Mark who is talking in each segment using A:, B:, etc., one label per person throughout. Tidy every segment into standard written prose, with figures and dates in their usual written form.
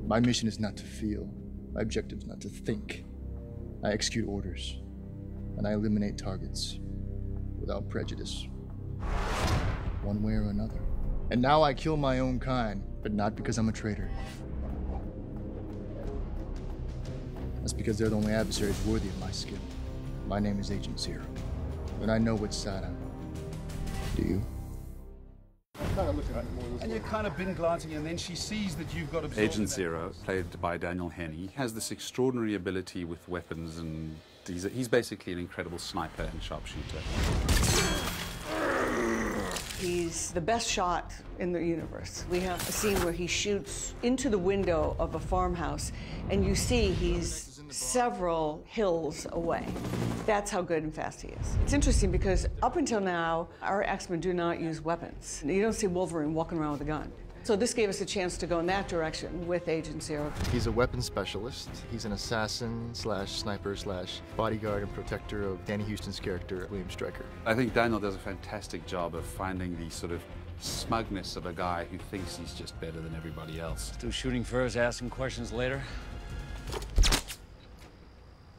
A: My mission is not to feel. My objective is not to think. I execute orders, and I eliminate targets without prejudice, one way or another. And now I kill my own kind, but not because I'm a traitor. That's because they're the only adversaries worthy of my skill. My name is Agent Zero, and I know which side I'm on. Do you?
B: And you've kind of been glancing, and then she sees that you've got absorbed.
C: Agent Zero, played by Daniel Henney, has this extraordinary ability with weapons, and he's basically an incredible sniper and sharpshooter.
D: He's the best shot in the universe. We have a scene where he shoots into the window of a farmhouse, and you see he's several hills away. That's how good and fast he is. It's interesting because up until now, our X-Men do not use weapons. You don't see Wolverine walking around with a gun. So this gave us a chance to go in that direction with Agent Zero.
A: He's a weapons specialist. He's an assassin slash sniper slash bodyguard and protector of Danny Huston's character, William Stryker.
C: I think Daniel does a fantastic job of finding the sort of smugness of a guy who thinks he's just better than everybody else.
E: Still shooting first, asking questions later?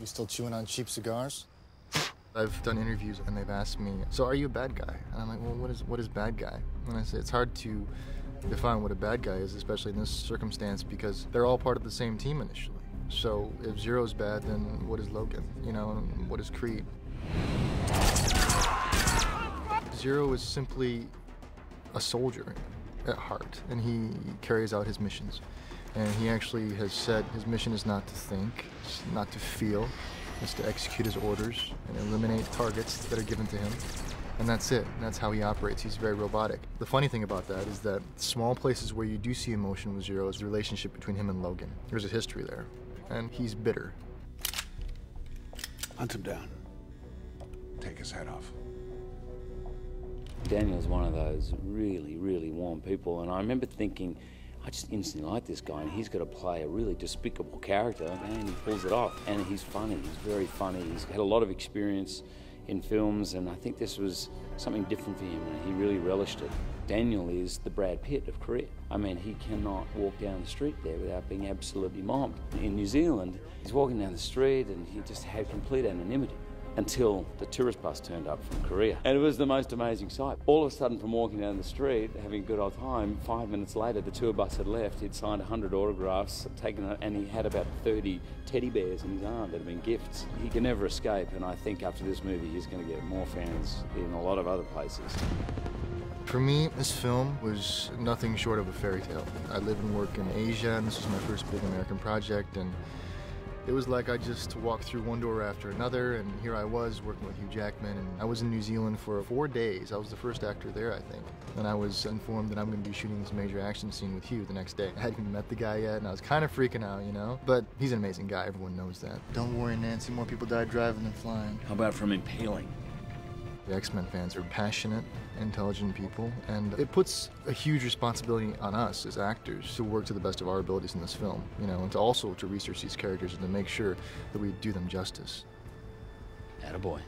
A: You still chewing on cheap cigars? I've done interviews and they've asked me, so are you a bad guy? And I'm like, well, what is bad guy? And I say, it's hard to define what a bad guy is, especially in this circumstance, because they're all part of the same team initially. So if Zero's bad, then what is Logan? You know, and what is Creed? Zero is simply a soldier at heart, and he carries out his missions. And he actually has said his mission is not to think, it's not to feel, it's to execute his orders and eliminate targets that are given to him. And that's it. That's how he operates. He's very robotic. The funny thing about that is that small places where you do see emotion with Zero is the relationship between him and Logan. There's a history there. And he's bitter.
B: Hunt him down. Take his head off.
E: Daniel's one of those really, really warm people, and I remember thinking, I just instantly like this guy, and he's got to play a really despicable character, and he pulls it off. And he's funny, he's very funny. He's had a lot of experience in films, and I think this was something different for him, and he really relished it. Daniel is the Brad Pitt of Korea. I mean, he cannot walk down the street there without being absolutely mobbed. In New Zealand, he's walking down the street, and he just had complete anonymity until the tourist bus turned up from Korea. And it was the most amazing sight. All of a sudden, from walking down the street, having a good old time, 5 minutes later, the tour bus had left. He'd signed 100 autographs, and he had about 30 teddy bears in his arm that had been gifts. He can never escape, and I think after this movie, he's going to get more fans in a lot of other places.
A: For me, this film was nothing short of a fairy tale. I live and work in Asia, and this was my first big American project, and it was like I just walked through one door after another, and here I was working with Hugh Jackman, and I was in New Zealand for 4 days. I was the first actor there, I think. And I was informed that I'm going to be shooting this major action scene with Hugh the next day. I hadn't even met the guy yet, and I was kind of freaking out, you know? But he's an amazing guy, everyone knows that. Don't worry, Nancy, more people die driving than flying.
E: How about from impaling?
A: The X-Men fans are passionate, intelligent people, and it puts a huge responsibility on us as actors to work to the best of our abilities in this film, you know, and to also to research these characters and to make sure that we do them justice.
E: Attaboy.